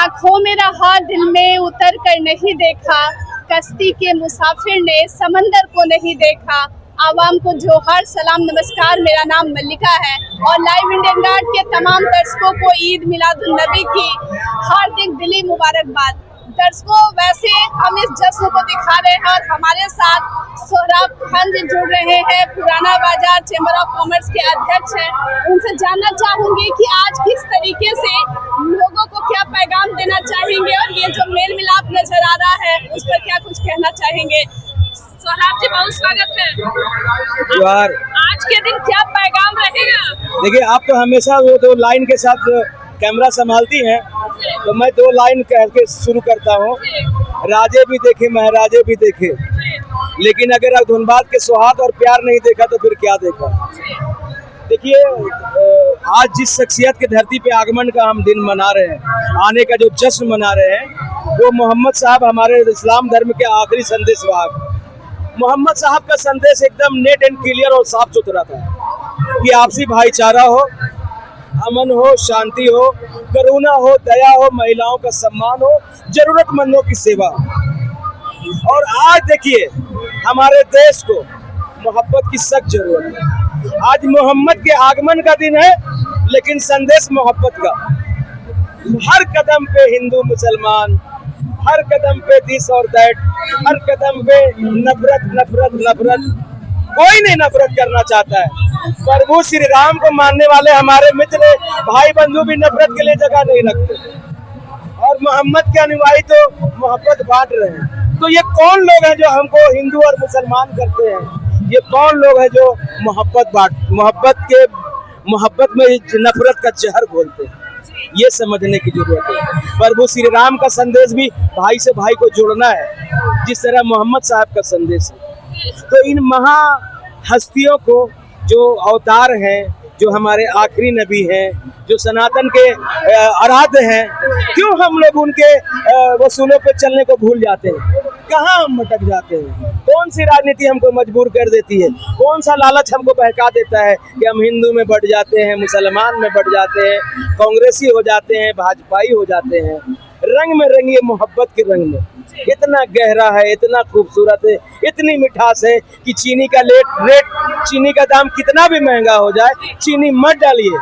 आंखों में रहा दिल में उतर कर नहीं देखा, कश्ती के मुसाफिर ने समंदर को नहीं देखा। आवाम को जोहार सलाम नमस्कार, मेरा नाम मल्लिका है और लाइव इंडियन गार्ड के तमाम दर्शकों को ईद मिलादुन नबी की हार्दिक दिली मुबारकबाद। दर्शकों, वैसे हम इस जश्न को दिखा रहे हैं और हमारे साथ सोहराब खान जी जुड़ रहे हैं, पुराना बाजार चैम्बर ऑफ कॉमर्स के अध्यक्ष हैं। उनसे जानना चाहूंगी कि आज किस तरीके से लोगों को क्या पैगाम देना चाहेंगे और ये जो मेल मिलाप नजर आ रहा है उस पर क्या कुछ कहना चाहेंगे। सोहराब जी, बहुत स्वागत है। जोहार। आज के दिन क्या पैगाम रहेगा? देखिए, आप तो हमेशा वो दो लाइन के साथ कैमरा संभालती हैं, तो मैं दो लाइन कह के शुरू करता हूँ। राजे भी देखे महाराजे भी देखे, लेकिन अगर धनबाद के सौहार्द और प्यार नहीं देखा तो फिर क्या देखा। देखिए, आज जिस शख्सियत के धरती पे आगमन का हम दिन मना रहे हैं, आने का जो जश्न मना रहे हैं, वो मोहम्मद साहब, हमारे इस्लाम धर्म के आखिरी संदेशवाहक। मोहम्मद साहब का संदेश एकदम नेट एंड क्लियर और साफ सुथरा था कि आपसी भाईचारा हो, अमन हो, शांति हो, करुणा हो, दया हो, महिलाओं का सम्मान हो, जरूरतमंदों की सेवा। और आज देखिए, हमारे देश को मोहब्बत की सख्त जरूरत है। आज मोहम्मद के आगमन का दिन है, लेकिन संदेश मोहब्बत का। हर कदम पे हिंदू मुसलमान, हर कदम पे दिस और दैट, हर कदम पे नफरत नफरत नफरत। कोई नहीं नफरत करना चाहता है। प्रभु श्री राम को मानने वाले हमारे मित्र भाई बंधु भी नफरत के लिए जगह नहीं रखते, और मोहम्मद के अनुयायी तो मोहब्बत बांट रहे हैं। तो ये कौन लोग हैं जो हमको हिंदू और मुसलमान करते हैं? ये कौन लोग हैं जो मोहब्बत में नफरत का जहर घोलते हैं? ये समझने की जरूरत है। प्रभु श्री राम का संदेश भी भाई से भाई को जोड़ना है, जिस तरह मोहम्मद साहब का संदेश है। तो इन महा हस्तियों को, जो अवतार हैं, जो हमारे आखिरी नबी हैं, जो सनातन के आराध्य हैं, क्यों हम लोग उनके वसूलों पे चलने को भूल जाते हैं? कहाँ हम भटक जाते हैं? कौन सी राजनीति हमको मजबूर कर देती है? कौन सा लालच हमको बहका देता है कि हम हिंदू में बढ़ जाते हैं, मुसलमान में बढ़ जाते हैं, कांग्रेसी हो जाते हैं, भाजपाई हो जाते हैं? रंग में रंगिए मोहब्बत के रंग में। इतना गहरा है, इतना खूबसूरत है, इतनी मिठास है कि चीनी का रेट चीनी का दाम कितना भी महंगा हो जाए, चीनी मत डालिए।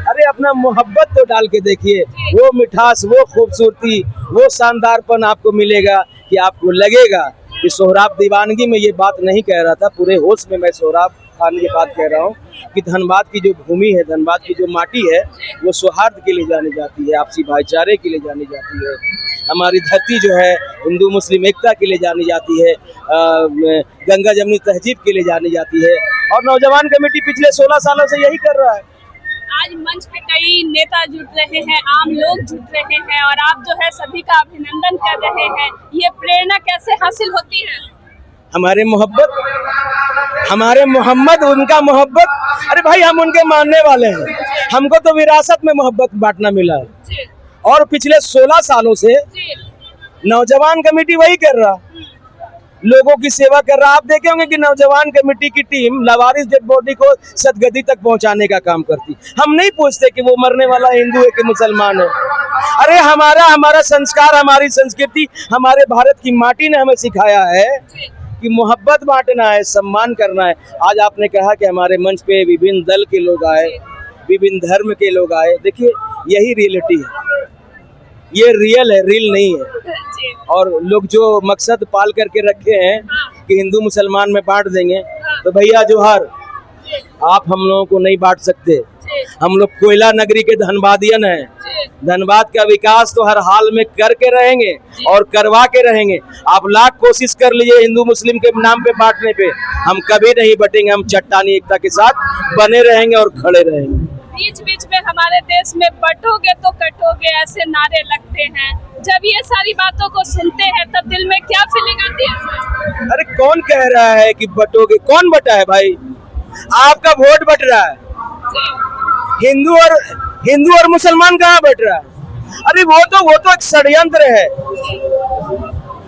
अरे अपना मोहब्बत तो डाल के देखिए, वो मिठास, वो खूबसूरती, वो शानदारपन आपको मिलेगा कि आपको लगेगा कि सोहराब दीवानगी में ये बात नहीं कह रहा था, पूरे होश में मैं सोहराब खान की बात कह रहा हूँ कि धनबाद की जो भूमि है, धनबाद की जो माटी है, वो सौहार्द के लिए जानी जाती है, आपसी भाईचारे के लिए जानी जाती है। हमारी धरती जो है हिंदू मुस्लिम एकता के लिए जानी जाती है, गंगा जमनी तहजीब के लिए जानी जाती है, और नौजवान कमेटी पिछले 16 सालों से यही कर रहा है। आज मंच पे कई नेता जुट रहे हैं, आम लोग जुट रहे हैं और आप जो है सभी का अभिनंदन कर रहे हैं। ये प्रेरणा कैसे हासिल होती है? हमारे मोहम्मद, उनका मोहब्बत। अरे भाई, हम उनके मानने वाले हैं, हमको तो विरासत में मोहब्बत बांटना मिला है, और पिछले 16 सालों से नौजवान कमेटी वही कर रहा, लोगों की सेवा कर रहा। आप देखे होंगे कि नौजवान कमेटी की टीम लावारिस डेड बॉडी को सदगति तक पहुंचाने का काम करती। हम नहीं पूछते कि वो मरने वाला हिंदू है कि मुसलमान है। अरे हमारा संस्कार, हमारी संस्कृति, हमारे भारत की माटी ने हमें सिखाया है कि मोहब्बत बांटना है, सम्मान करना है। आज आपने कहा कि हमारे मंच पे विभिन्न दल के लोग आए, विभिन्न धर्म के लोग आए। देखिए, यही रियलिटी है, ये रियल है, रील नहीं है। और लोग जो मकसद पाल करके रखे हैं कि हिंदू मुसलमान में बांट देंगे, तो भैया जोहार, आप हम लोगों को नहीं बांट सकते। हम लोग कोयला नगरी के धनबादियन हैं। धनबाद का विकास तो हर हाल में करके रहेंगे और करवा के रहेंगे। आप लाख कोशिश कर लीजिए हिंदू मुस्लिम के नाम पे बांटने पे, हम कभी नहीं बटेंगे। हम चट्टानी एकता के साथ बने रहेंगे और खड़े रहेंगे। बीच बीच में हमारे देश में बटोगे तो कटोगे ऐसे नारे लगते हैं। जब ये सारी बातों को सुनते हैं तब दिल में क्या फीलिंग आती है? अरे कौन कह रहा है कि बटोगे? कौन बटा है भाई? आपका वोट बट रहा है। हिंदू और मुसलमान कहाँ बट रहा है? अरे वो तो एक षड्यंत्र है।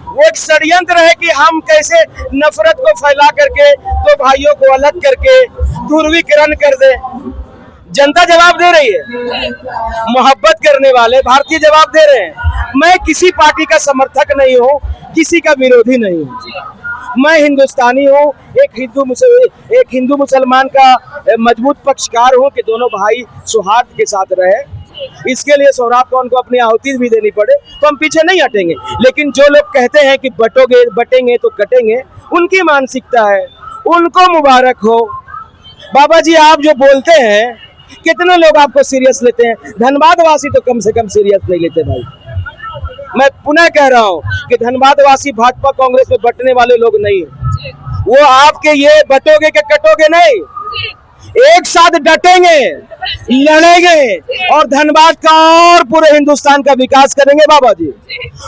वो एक षड्यंत्र है कि हम कैसे नफरत को फैला करके दो भाइयों को अलग करके ध्रुवीकरण कर दें। जनता जवाब दे रही है, मोहब्बत करने वाले भारतीय जवाब दे रहे हैं। मैं किसी पार्टी का समर्थक नहीं हूँ, किसी का विरोधी नहीं हूँ। मैं हिंदुस्तानी हूँ, एक हिंदू मुसलमान का मजबूत पक्षकार हूँ कि दोनों भाई सौहार्द के साथ रहे। इसके लिए सौराब खान को अपनी आहुति भी देनी पड़े तो हम पीछे नहीं हटेंगे। लेकिन जो लोग कहते हैं कि बटेंगे तो कटेंगे, उनकी मानसिकता है, उनको मुबारक हो। बाबा जी आप जो बोलते हैं, कितने लोग आपको सीरियस लेते हैं? धनबाद वासी तो कम से कम सीरियस नहीं लेते भाई। मैं पुनः कह रहा हूँ कि धनबाद वासी भाजपा कांग्रेस में बटने वाले लोग नहीं है। वो आपके ये बटोगे के कटोगे नहीं, एक साथ डटेंगे, लड़ेंगे और धनबाद का और पूरे हिंदुस्तान का विकास करेंगे बाबा जी।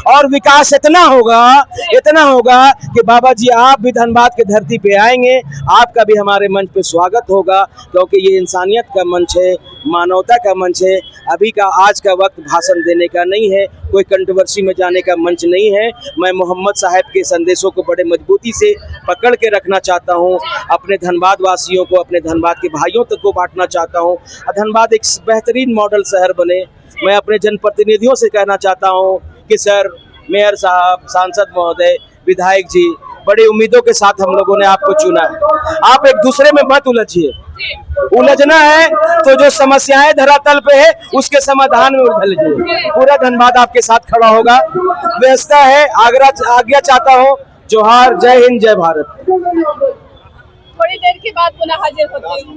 और विकास इतना होगा कि बाबा जी आप भी धनबाद की धरती पे आएंगे, आपका भी हमारे मंच पे स्वागत होगा, क्योंकि ये इंसानियत का मंच है, मानवता का मंच है। अभी का आज का वक्त भाषण देने का नहीं है, कोई कंट्रोवर्सी में जाने का मंच नहीं है। मैं मोहम्मद साहब के संदेशों को बड़े मजबूती से पकड़ के रखना चाहता हूँ, अपने धनबाद वासियों को, अपने धनबाद के भाइयों तक को बांटना चाहता हूँ। धनबाद एक बेहतरीन मॉडल शहर बने। मैं अपने जनप्रतिनिधियों से कहना चाहता हूँ कि सर, मेयर साहब, सांसद महोदय, विधायक जी, बड़ी उम्मीदों के साथ हम लोगों ने आपको चुना है। आप एक दूसरे में मत उलझिए। उलझना है तो जो समस्याएं धरातल पे है उसके समाधान में उलझिए। पूरा धनबाद आपके साथ खड़ा होगा। व्यवस्था है, आज्ञा चाहता हूँ। जोहार, जय हिंद, जय भारत। थोड़ी देर के बाद पुनः हाजिर होते हैं।